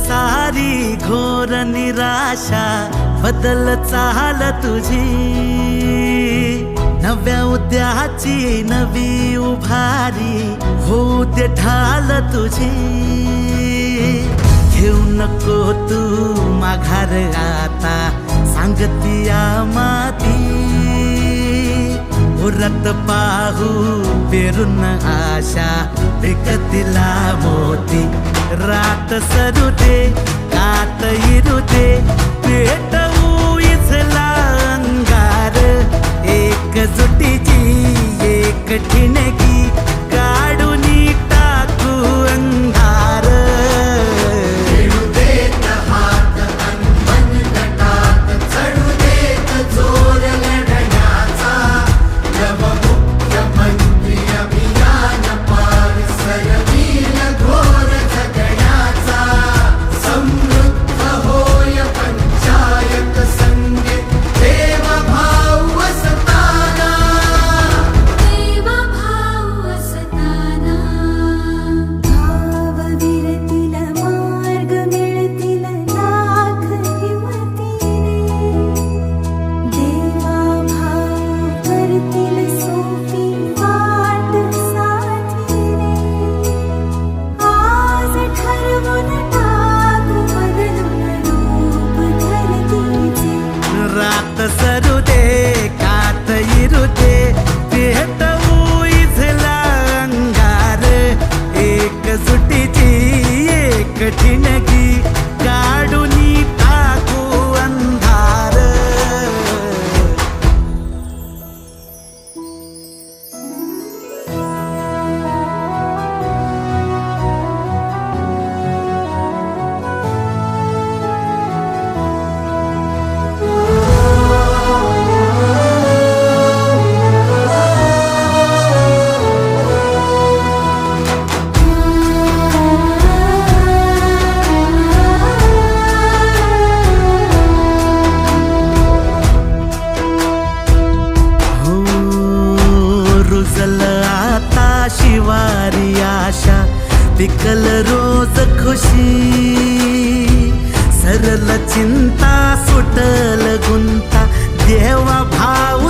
सारी घोर निराशा बदल चाल तुझी, नव्या उद्याची नवी उभारी होऊ दे ढाल तुझी। घेऊ नको तू माघार आता सांगतिया माती, उरत पाहू पेरून आशा विकतिला मोती। रात सरू दे कात इरू दे पेटवू इथला अंगार, एकजुटीची एक ठिणगी काढून टाकू अंधार। सरू दे कात इरू दे पेटवू इथला अंगार, एकजुटीची एक ठिणगी काढून टाकू अंधार। आता शिवारी आशा पिकल रोज खुशी, सरल चिंता सुटल गुंता देवा भाऊ